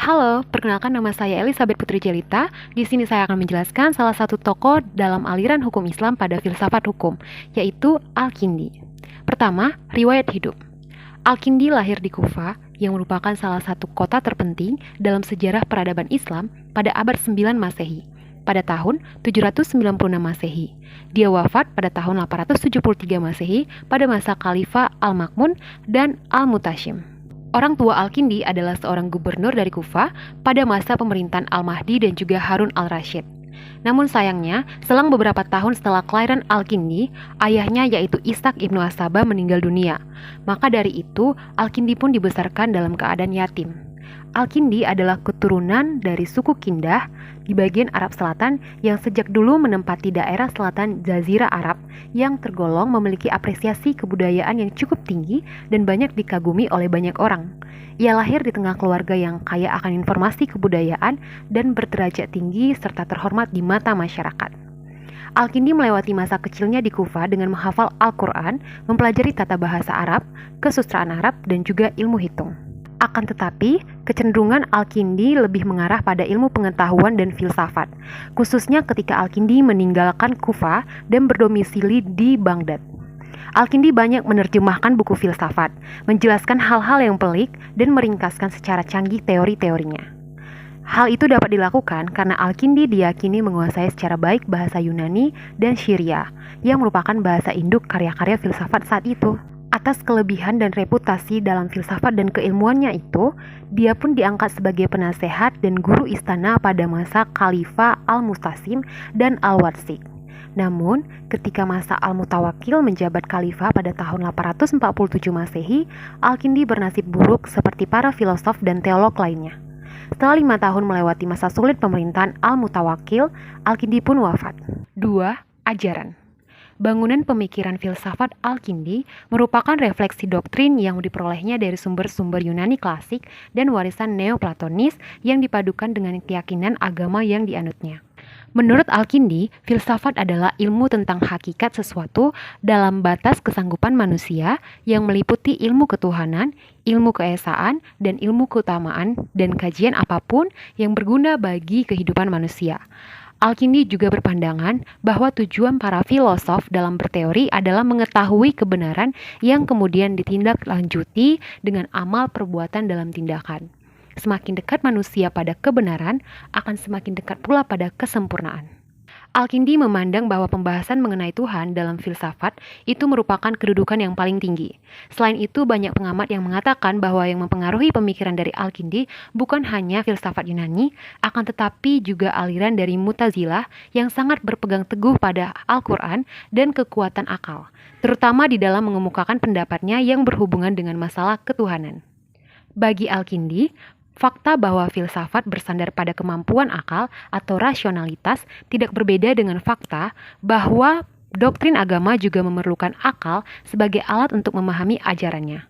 Halo, perkenalkan nama saya Elizabeth Putri Jelita. Di sini saya akan menjelaskan salah satu tokoh dalam aliran hukum Islam pada filsafat hukum, yaitu Al-Kindi. Pertama, riwayat hidup. Al-Kindi lahir di Kufa, yang merupakan salah satu kota terpenting dalam sejarah peradaban Islam pada abad 9 Masehi, pada tahun 796 Masehi. Dia wafat pada tahun 873 Masehi pada masa Khalifah Al-Ma'mun dan Al-Mutashim. Orang tua Al-Kindi adalah seorang gubernur dari Kufa pada masa pemerintahan Al-Mahdi dan juga Harun al-Rasyid. Namun sayangnya, selang beberapa tahun setelah kelahiran Al-Kindi, ayahnya yaitu Ishaq ibnu Asaba meninggal dunia. Maka dari itu, Al-Kindi pun dibesarkan dalam keadaan yatim. Al-Kindi adalah keturunan dari suku Kindah di bagian Arab Selatan yang sejak dulu menempati daerah selatan Jazirah Arab yang tergolong memiliki apresiasi kebudayaan yang cukup tinggi dan banyak dikagumi oleh banyak orang. Ia lahir di tengah keluarga yang kaya akan informasi kebudayaan dan berderajat tinggi serta terhormat di mata masyarakat. Al-Kindi melewati masa kecilnya di Kufa dengan menghafal Al-Quran, mempelajari tata bahasa Arab, kesusastraan Arab, dan juga ilmu hitung. Akan tetapi, kecenderungan Al-Kindi lebih mengarah pada ilmu pengetahuan dan filsafat, khususnya ketika Al-Kindi meninggalkan Kufa dan berdomisili di Baghdad. Al-Kindi banyak menerjemahkan buku filsafat, menjelaskan hal-hal yang pelik, dan meringkaskan secara canggih teori-teorinya. Hal itu dapat dilakukan karena Al-Kindi diyakini menguasai secara baik bahasa Yunani dan Syria, yang merupakan bahasa induk karya-karya filsafat saat itu. Atas kelebihan dan reputasi dalam filsafat dan keilmuannya itu, dia pun diangkat sebagai penasehat dan guru istana pada masa Khalifah Al-Mustasim dan Al-Warsik. Namun, ketika masa Al-Mutawakkil menjabat khalifah pada tahun 847 Masehi, Al-Kindi bernasib buruk seperti para filosof dan teolog lainnya. Setelah 5 tahun melewati masa sulit pemerintahan Al-Mutawakkil, Al-Kindi pun wafat. 2. Ajaran. Bangunan pemikiran filsafat Al-Kindi merupakan refleksi doktrin yang diperolehnya dari sumber-sumber Yunani klasik dan warisan Neoplatonis yang dipadukan dengan keyakinan agama yang dianutnya. Menurut Al-Kindi, filsafat adalah ilmu tentang hakikat sesuatu dalam batas kesanggupan manusia yang meliputi ilmu ketuhanan, ilmu keesaan, dan ilmu keutamaan dan kajian apapun yang berguna bagi kehidupan manusia. Al-Kindi juga berpandangan bahwa tujuan para filosof dalam berteori adalah mengetahui kebenaran yang kemudian ditindaklanjuti dengan amal perbuatan dalam tindakan. Semakin dekat manusia pada kebenaran, akan semakin dekat pula pada kesempurnaan. Al-Kindi memandang bahwa pembahasan mengenai Tuhan dalam filsafat itu merupakan kedudukan yang paling tinggi. Selain itu, banyak pengamat yang mengatakan bahwa yang mempengaruhi pemikiran dari Al-Kindi bukan hanya filsafat Yunani, akan tetapi juga aliran dari Mu'tazilah yang sangat berpegang teguh pada Al-Quran dan kekuatan akal, terutama di dalam mengemukakan pendapatnya yang berhubungan dengan masalah ketuhanan. Bagi Al-Kindi, fakta bahwa filsafat bersandar pada kemampuan akal atau rasionalitas tidak berbeda dengan fakta bahwa doktrin agama juga memerlukan akal sebagai alat untuk memahami ajarannya.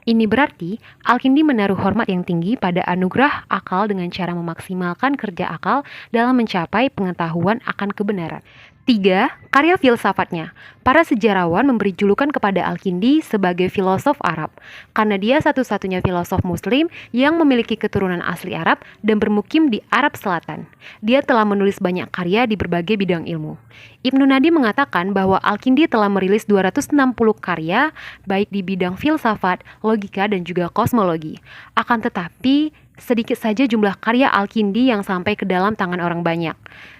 Ini berarti Al-Kindi menaruh hormat yang tinggi pada anugerah akal dengan cara memaksimalkan kerja akal dalam mencapai pengetahuan akan kebenaran. 3. Karya filsafatnya. Para sejarawan memberi julukan kepada Al-Kindi sebagai filosof Arab, karena dia satu-satunya filosof Muslim yang memiliki keturunan asli Arab dan bermukim di Arab Selatan. Dia telah menulis banyak karya di berbagai bidang ilmu. Ibnu Nadim mengatakan bahwa Al-Kindi telah merilis 260 karya, baik di bidang filsafat, logika, dan juga kosmologi. Akan tetapi, sedikit saja jumlah karya Al-Kindi yang sampai ke dalam tangan orang banyak.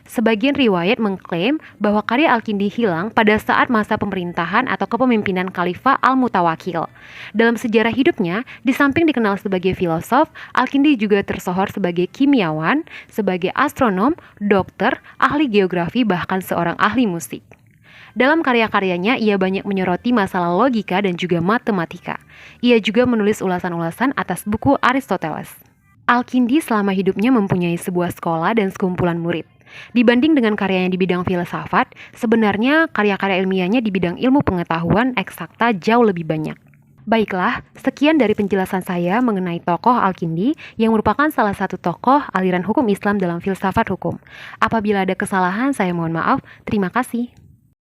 Sebagian riwayat mengklaim bahwa karya Al-Kindi hilang pada saat masa pemerintahan atau kepemimpinan Khalifah Al-Mutawakkil. Dalam sejarah hidupnya, di samping dikenal sebagai filosof, Al-Kindi juga tersohor sebagai kimiawan, sebagai astronom, dokter, ahli geografi, bahkan seorang ahli musik. Dalam karya-karyanya, ia banyak menyoroti masalah logika dan juga matematika. Ia juga menulis ulasan-ulasan atas buku Aristoteles. Al-Kindi selama hidupnya mempunyai sebuah sekolah dan sekumpulan murid. Dibanding dengan karyanya di bidang filsafat, sebenarnya karya-karya ilmiahnya di bidang ilmu pengetahuan eksakta jauh lebih banyak. Baiklah, sekian dari penjelasan saya mengenai tokoh Al-Kindi yang merupakan salah satu tokoh aliran hukum Islam dalam filsafat hukum. Apabila ada kesalahan, saya mohon maaf. Terima kasih.